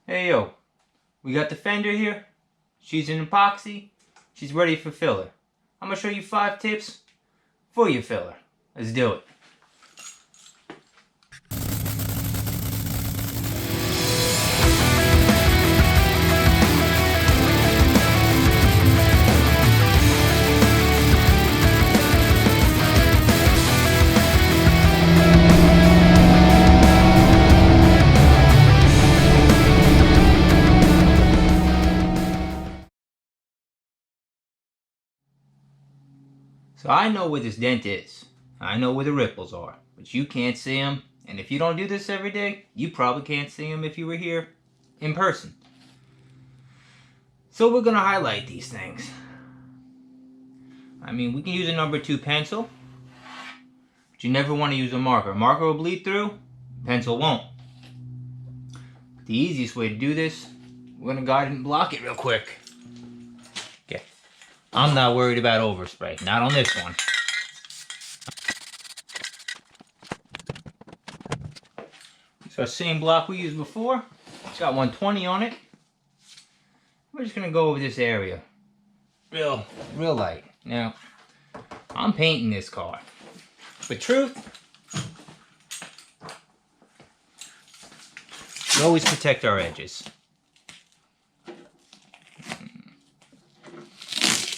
Hey yo, we got the Fender here. She's an epoxy. She's ready for filler. I'm gonna show you 5 tips for your filler. Let's do it. So I know where this dent is. I know where the ripples are, but you can't see them. And if you don't do this every day, you probably can't see them if you were here in person. So we're gonna highlight these things. I mean, we can use a number 2 pencil, but you never want to use a marker. A marker will bleed through, pencil won't. But the easiest way to do this, we're gonna go ahead and block it real quick. Okay. I'm not worried about overspray, not on this one. So our same block we used before, it's got 120 on it. We're just gonna go over this area, real light. Now, I'm painting this car, but truth, we always protect our edges.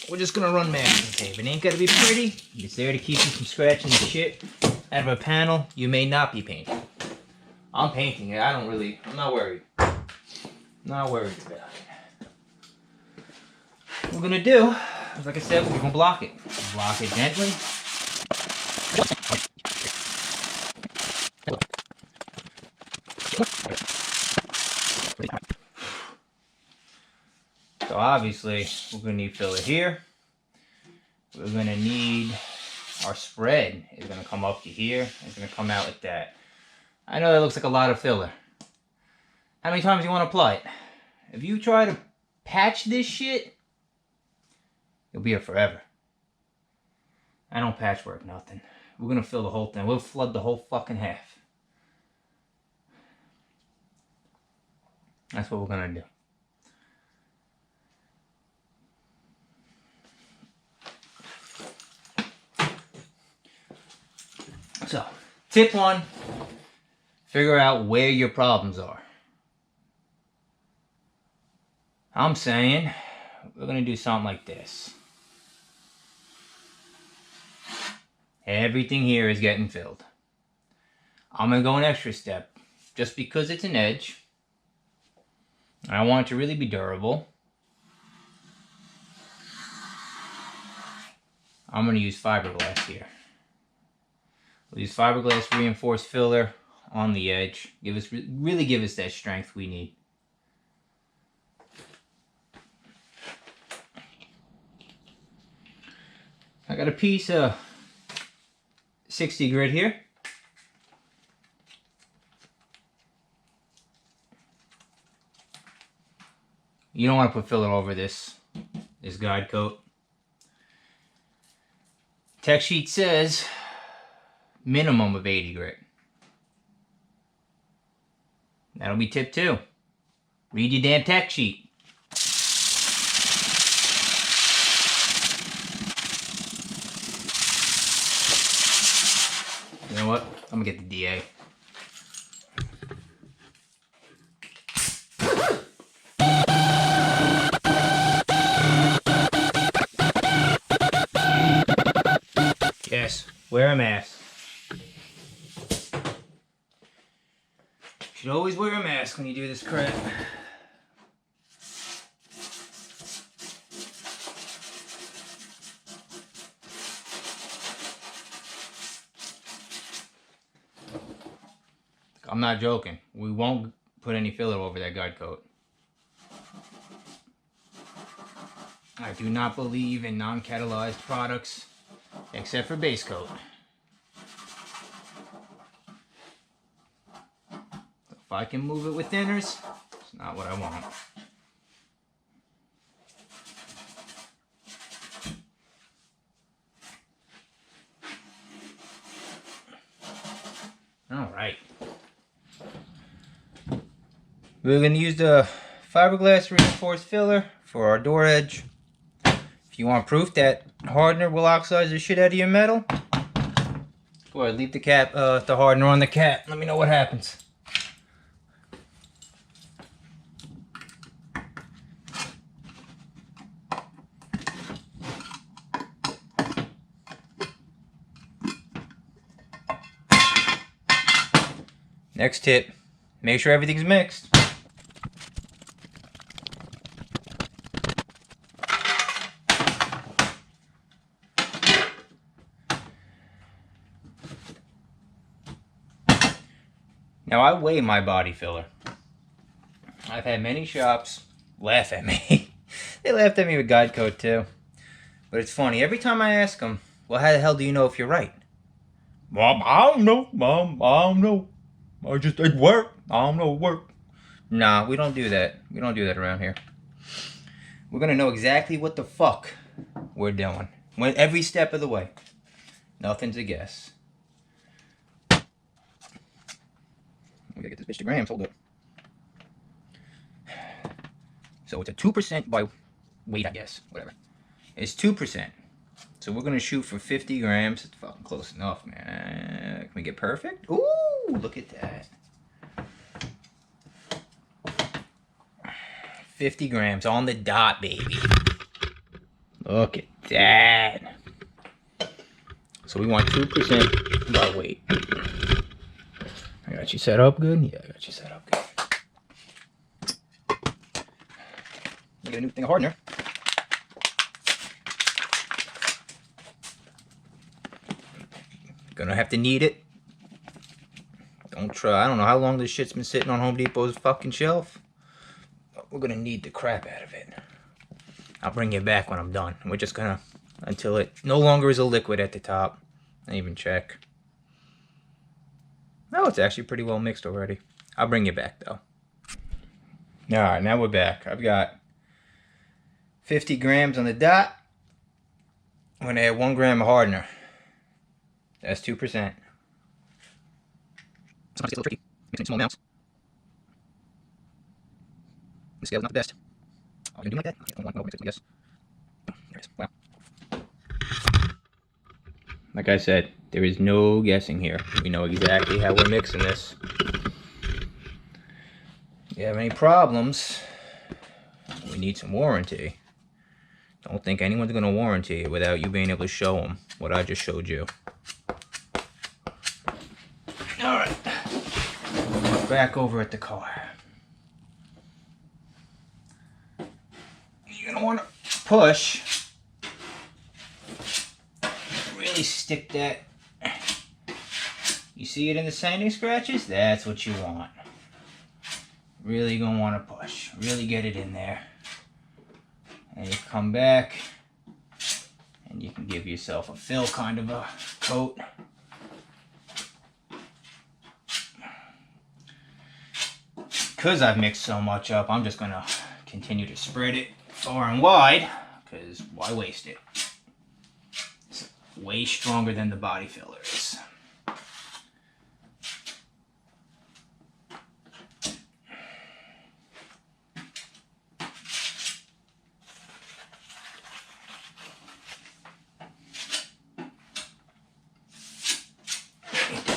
We're just gonna run masking tape. It ain't gotta be pretty. It's there to keep you from scratching the shit out of a panel you may not be painting. I'm painting it. I'm not worried. Not worried about it. What we're gonna do, like I said, we're gonna block it. Block it gently. So obviously, we're gonna need filler here. We're gonna need our spread is gonna come up to here. It's gonna come out like that. I know that looks like a lot of filler. How many times do you want to apply it? If you try to patch this shit, you'll be here forever. I don't patchwork nothing. We're gonna fill the whole thing. We'll flood the whole fucking half. That's what we're gonna do. So, tip 1, figure out where your problems are. I'm saying we're gonna do something like this. Everything here is getting filled. I'm gonna go an extra step just because it's an edge. I want it to really be durable. I'm gonna use fiberglass here. We'll use fiberglass reinforced filler on the edge. Really give us that strength we need. I got a piece of 60 grit here. You don't want to put filler over this guide coat. Tech sheet says minimum of 80 grit. That'll be tip 2. Read your damn tech sheet. You know what? I'm gonna get the DA. Yes, wear a mask. You should always wear a mask when you do this crap. I'm not joking. We won't put any filler over that guide coat. I do not believe in non-catalyzed products except for base coat. If I can move it with thinners, it's not what I want. All right. We're going to use the fiberglass reinforced filler for our door edge. If you want proof that hardener will oxidize the shit out of your metal, go ahead, leave the cap, the hardener on the cap. Let me know what happens. Next tip, make sure everything's mixed. Now I weigh my body filler. I've had many shops laugh at me. They laughed at me with guide coat too. But it's funny, every time I ask them, well, how the hell do you know if you're right? Mom, I don't know, Mom, I don't know. It worked. I don't know, it worked. Nah, we don't do that. We don't do that around here. We're gonna know exactly what the fuck we're doing. Every step of the way. Nothing's a guess. We gotta get this bitch to grams, hold up. So it's a 2% by weight, I guess. Whatever. It's 2%. So we're gonna shoot for 50 grams. It's fucking close enough, man. Can we get perfect? Ooh, look at that. 50 grams on the dot, baby. Look at that. So we want 2% by weight. I got you set up good? Yeah, I got you set up good. Look at a new thing of hardener. Gonna have to knead it. Don't try. I don't know how long this shit's been sitting on Home Depot's fucking shelf. But we're gonna knead the crap out of it. I'll bring it back when I'm done. We're just gonna, until it no longer is a liquid at the top. I didn't even check. No, it's actually pretty well mixed already. I'll bring you back though. Alright, now we're back. I've got 50 grams on the dot. I'm gonna add 1 gram of hardener. That's 2%. Sometimes it's a little tricky, mixing small amounts. The scale's not the best. Oh, you gonna do like that? I don't want to mix it, I guess. Oh, there it is. Wow. Like I said, there is no guessing here. We know exactly how we're mixing this. If you have any problems, we need some warranty. Don't think anyone's gonna warranty it without you being able to show them what I just showed you. Alright. Back over at the car. You're gonna wanna push. Really stick that. You see it in the sanding scratches? That's what you want. Really gonna wanna push. Really get it in there. And you come back and you can give yourself a fill kind of a coat. Because I've mixed so much up, I'm just gonna continue to spread it far and wide, because why waste it? It's way stronger than the body filler is.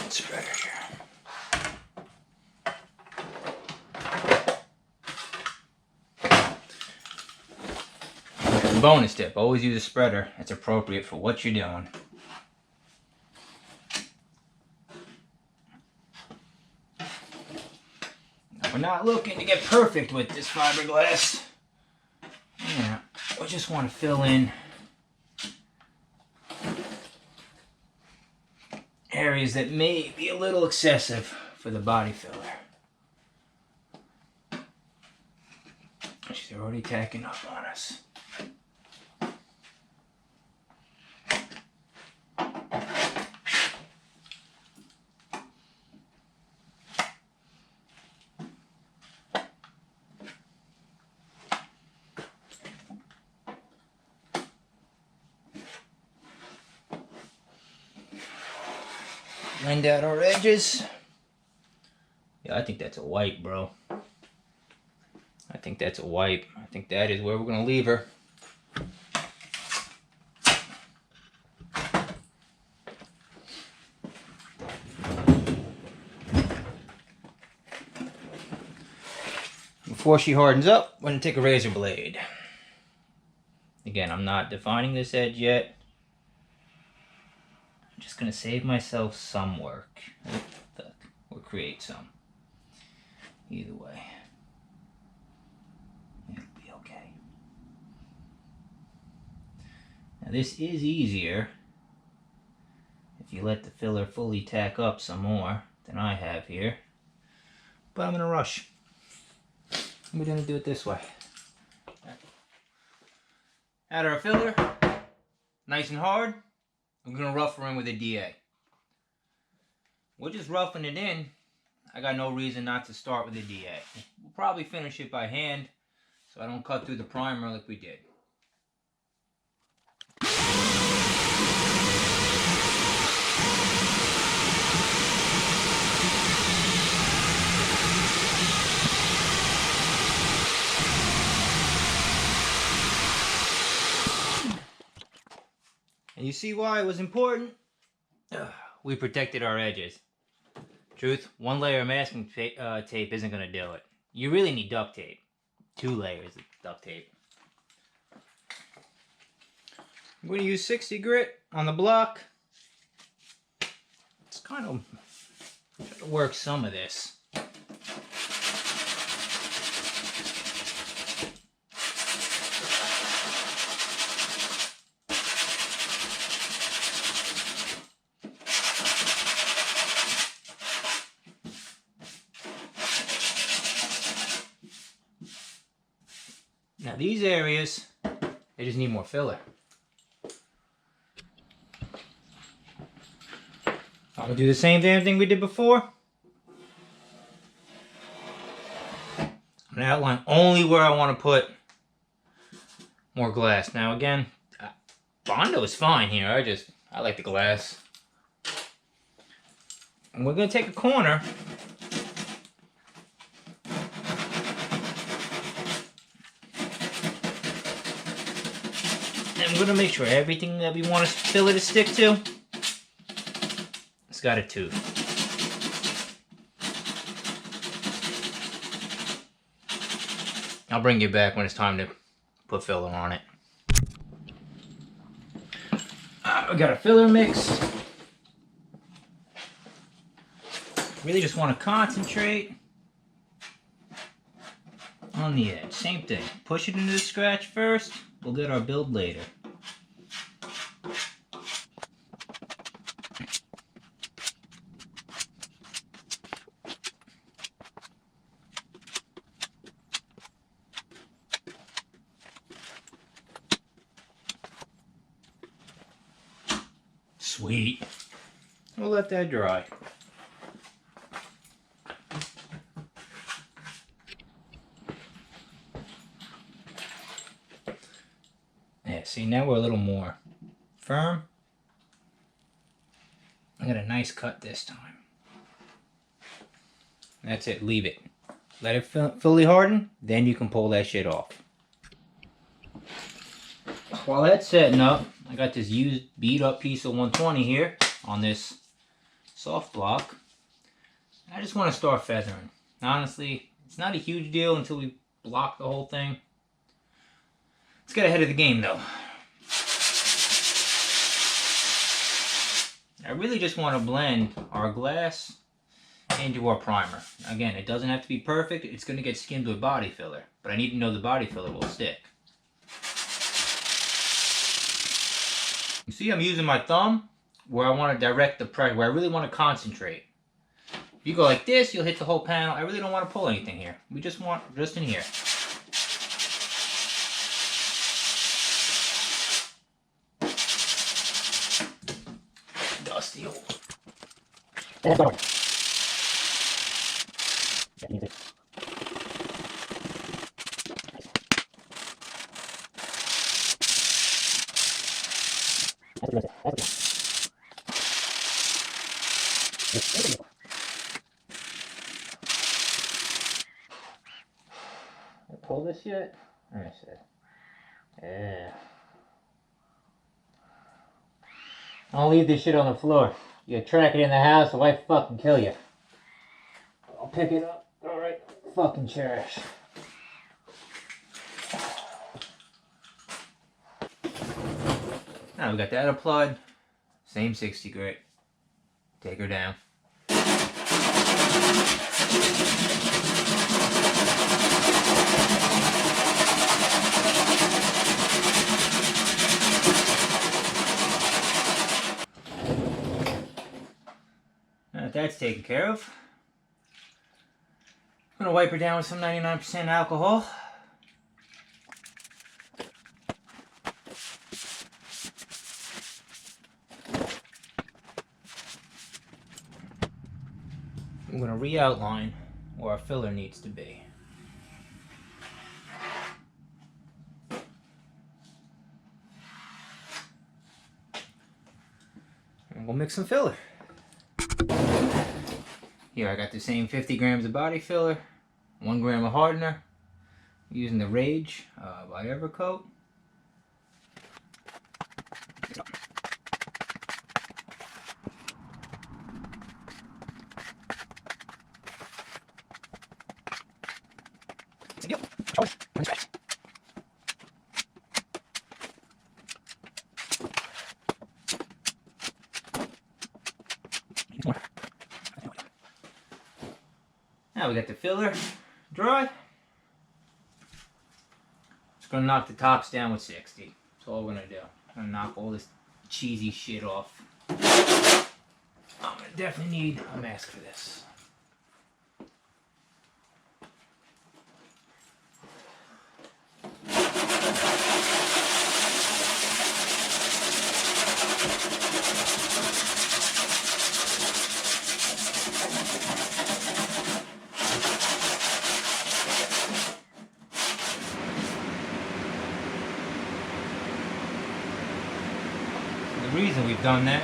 Spreader here. Bonus tip, always use a spreader that's appropriate for what you're doing. Now, we're not looking to get perfect with this fiberglass. Yeah, we just want to fill in areas that may be a little excessive for the body filler. She's already tacking up on us. Blend out our edges. Yeah, I think that's a white, bro. think that's a wipe. I think that is where we're gonna leave her. Before she hardens up, we're gonna take a razor blade. Again, I'm not defining this edge yet. I'm just gonna save myself some work. Or create some. Either way. It'll be okay. Now this is easier if you let the filler fully tack up some more than I have here. But I'm in a rush. We're gonna do it this way. Add our filler, nice and hard. I'm gonna rough her in with a DA. We're just roughing it in. I got no reason not to start with a DA. We'll probably finish it by hand so I don't cut through the primer like we did. And you see why it was important? We protected our edges. Truth, one layer of masking tape isn't going to do it. You really need duct tape. 2 layers of duct tape. I'm going to use 60 grit on the block. It's kind of try to work some of this. Now these areas, they just need more filler. I'm gonna do the same damn thing we did before. I'm gonna outline only where I want to put more glass. Now again, Bondo is fine here. I like the glass. And we're gonna take a corner. And we're gonna make sure everything that we want to filler to stick to, it's got a tooth. I'll bring you back when it's time to put filler on it. We got a filler mix. Really just want to concentrate on the edge. Same thing. Push it into the scratch first. We'll get our build later. Sweet. We'll let that dry. Yeah, see, now we're a little more firm. I got a nice cut this time. That's it, leave it. Let it fully harden, then you can pull that shit off. While that's setting up, I got this used beat up piece of 120 here on this soft block. I just want to start feathering. Honestly, it's not a huge deal until we block the whole thing. Let's get ahead of the game though. I really just want to blend our glass into our primer. Again, it doesn't have to be perfect. It's going to get skimmed with body filler, but I need to know the body filler will stick. You see, I'm using my thumb where I want to direct the pressure, where I really want to concentrate. If you go like this, you'll hit the whole panel. I really don't want to pull anything here. We just want just in here. Dusty old. pull this yet? Let me see. Yeah. Don't leave this shit on the floor. You track it in the house, the wife fucking kill you. I'll pick it up. Alright. Fucking cherish. Now we got that applied. Same 60 grit. Take her down. Now that that's taken care of, I'm gonna wipe her down with some 99% alcohol. I'm going to re-outline where our filler needs to be. And we'll mix some filler. Here I got the same 50 grams of body filler, 1 gram of hardener, I'm using the Rage by Evercoat. Now we got the filler dry. Just gonna knock the tops down with 60. That's all we're gonna do. I'm gonna knock all this cheesy shit off. I'm gonna definitely need a mask for this. The reason we've done that,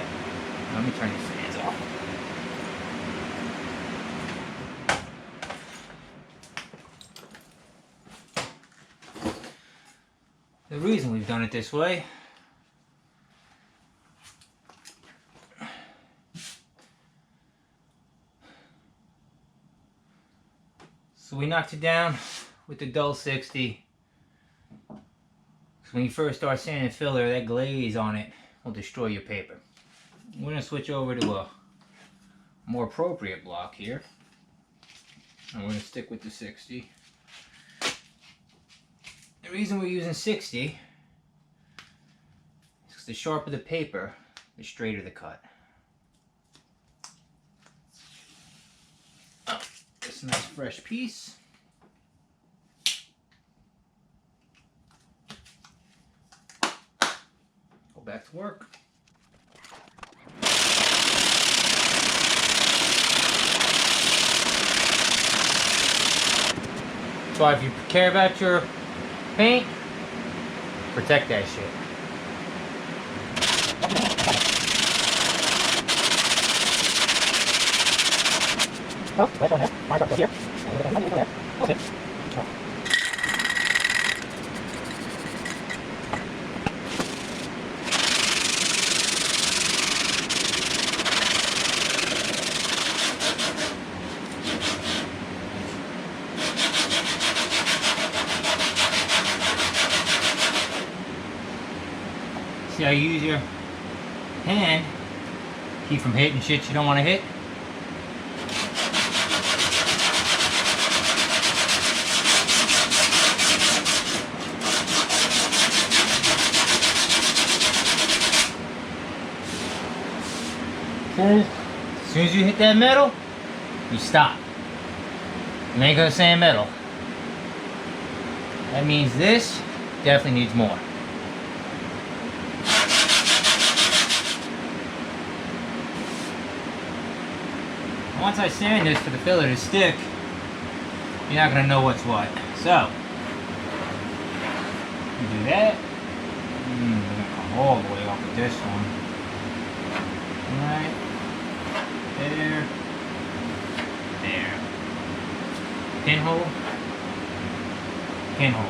let me turn these fans off. The reason we've done it this way so we knocked it down with the dull 60. So when you first start sanding filler, that glaze on it will destroy your paper. We're going to switch over to a more appropriate block here. And we're going to stick with the 60. The reason we're using 60 is because the sharper the paper, the straighter the cut. Oh, this nice fresh piece. Go back to work. So if you care about your paint, protect that shit. Oh, right on there. Mark up here. Okay. See how you use your hand, keep from hitting shit you don't want to hit. As soon as you hit that metal, you stop. You ain't gonna sand metal. That means this definitely needs more. Once I sand this for the filler to stick, you're not gonna know what's what. So, you do that. We're gonna come all the way up with this one. Right there, there. Pinhole. pinhole.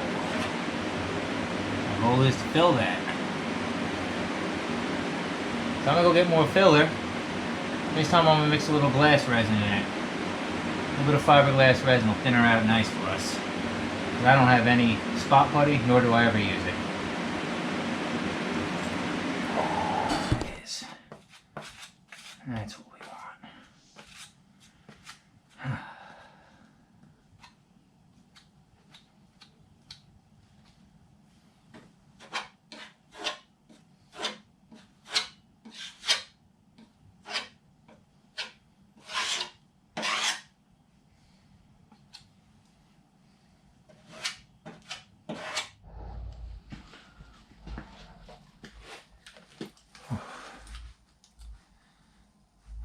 My goal is to fill that. So I'm gonna go get more filler. This time I'm gonna mix a little glass resin in it. A little bit of fiberglass resin will thin her out nice for us. 'Cause I don't have any spot putty, nor do I ever use it. There it is. That's what we want.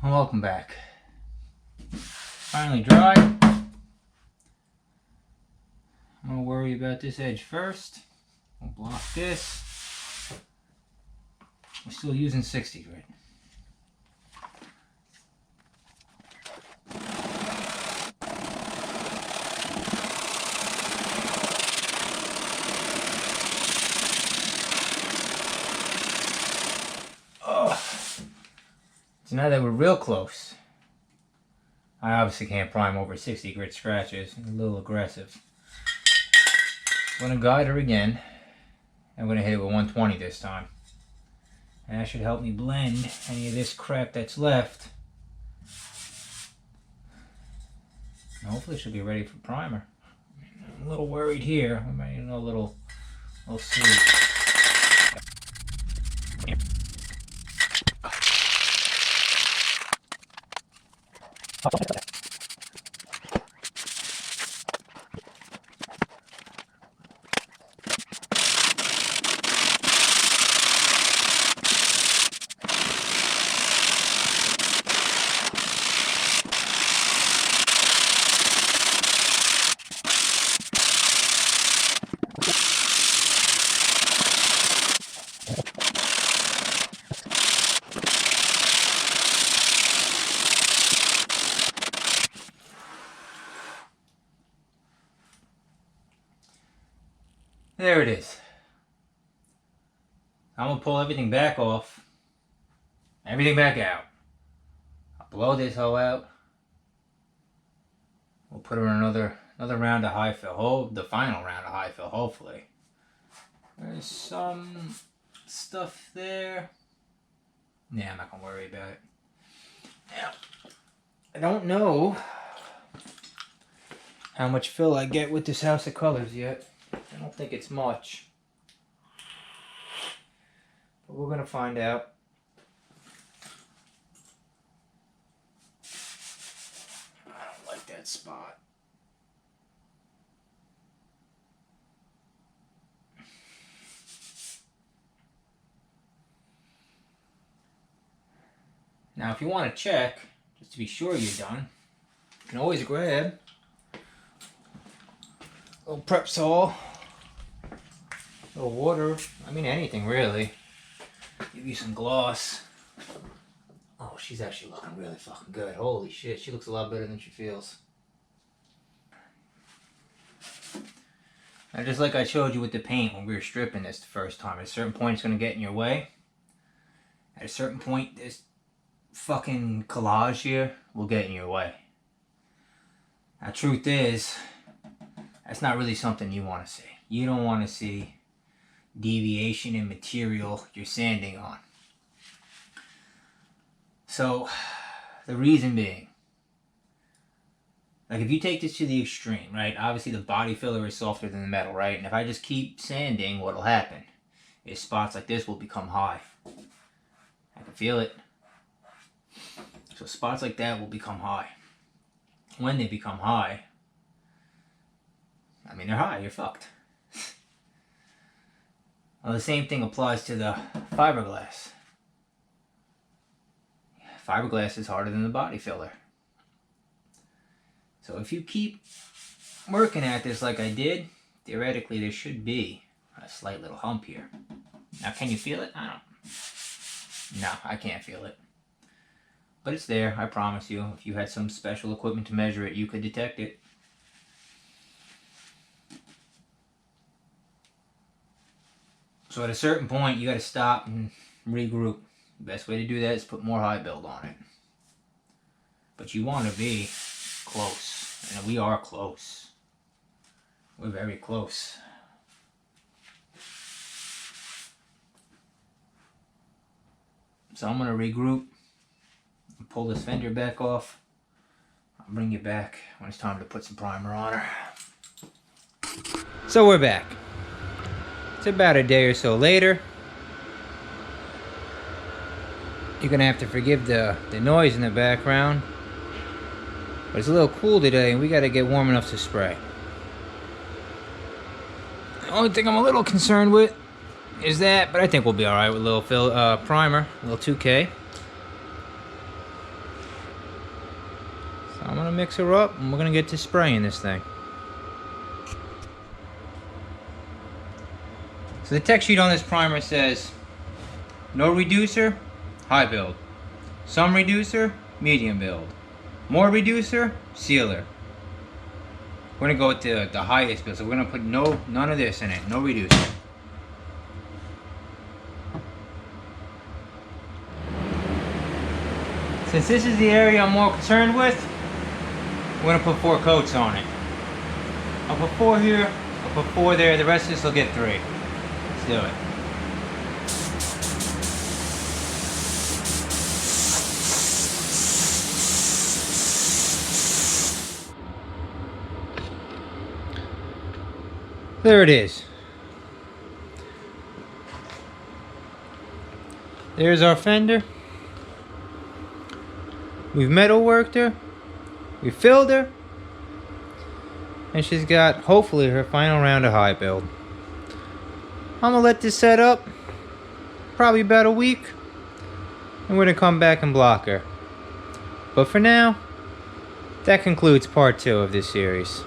Well, welcome back. Finally dry. I'm gonna worry about this edge first. We'll block this. We're still using 60 grit. So now that we're real close, I obviously can't prime over 60 grit scratches. I'm a little aggressive. I'm going to guide her again. I'm going to hit it with 120 this time. And that should help me blend any of this crap that's left. And hopefully she'll be ready for primer. I'm a little worried here. I might need a little sleeve. There it is. I'm going to pull everything back off. Everything back out. I'll blow this hoe out. We'll put her in another round of high fill. The final round of high fill, hopefully. There's some stuff there. Yeah, I'm not going to worry about it. Now, I don't know how much fill I get with this House of Colors yet. I don't think it's much. But we're going to find out. I don't like that spot. Now, if you want to check, just to be sure you're done, you can always grab a little prep saw, a little water, I mean anything really. Give you some gloss. Oh, she's actually looking really fucking good. Holy shit, she looks a lot better than she feels. Now, just like I showed you with the paint when we were stripping this the first time, at a certain point it's going to get in your way. At a certain point, this fucking collage here will get in your way. Now, truth is, that's not really something you want to see. You don't want to see deviation in material you're sanding on. So, the reason being, like if you take this to the extreme, right? Obviously the body filler is softer than the metal, right? And if I just keep sanding, what'll happen is spots like this will become high. I can feel it. So spots like that will become high. When they become high, I mean they're high, you're fucked. Well, the same thing applies to the fiberglass. Fiberglass is harder than the body filler. So if you keep working at this like I did, theoretically there should be a slight little hump here. Now can you feel it? No, I can't feel it. But it's there, I promise you. If you had some special equipment to measure it, you could detect it. So at a certain point, you got to stop and regroup. The best way to do that is put more high build on it. But you want to be close, and we are close. We're very close. So I'm going to regroup and pull this fender back off. I'll bring you back when it's time to put some primer on her. So we're back. It's about a day or so later. You're going to have to forgive the noise in the background. But it's a little cool today and we got to get warm enough to spray. The only thing I'm a little concerned with is that, but I think we'll be alright with a little primer, a little 2K. So I'm going to mix her up and we're going to get to spraying this thing. So the tech sheet on this primer says no reducer, high build. Some reducer, medium build. More reducer, sealer. We're gonna go with the highest build, so we're gonna put none of this in it, no reducer. Since this is the area I'm more concerned with, we're gonna put 4 coats on it. I'll put 4 here, I'll put 4 there, the rest of this will get 3. Let's do it. There it is. There's our fender. We've metal worked her. We filled her. And she's got, hopefully, her final round of high build. I'm gonna let this set up probably about a week, and we're gonna come back and block her. But for now, that concludes part 2 of this series.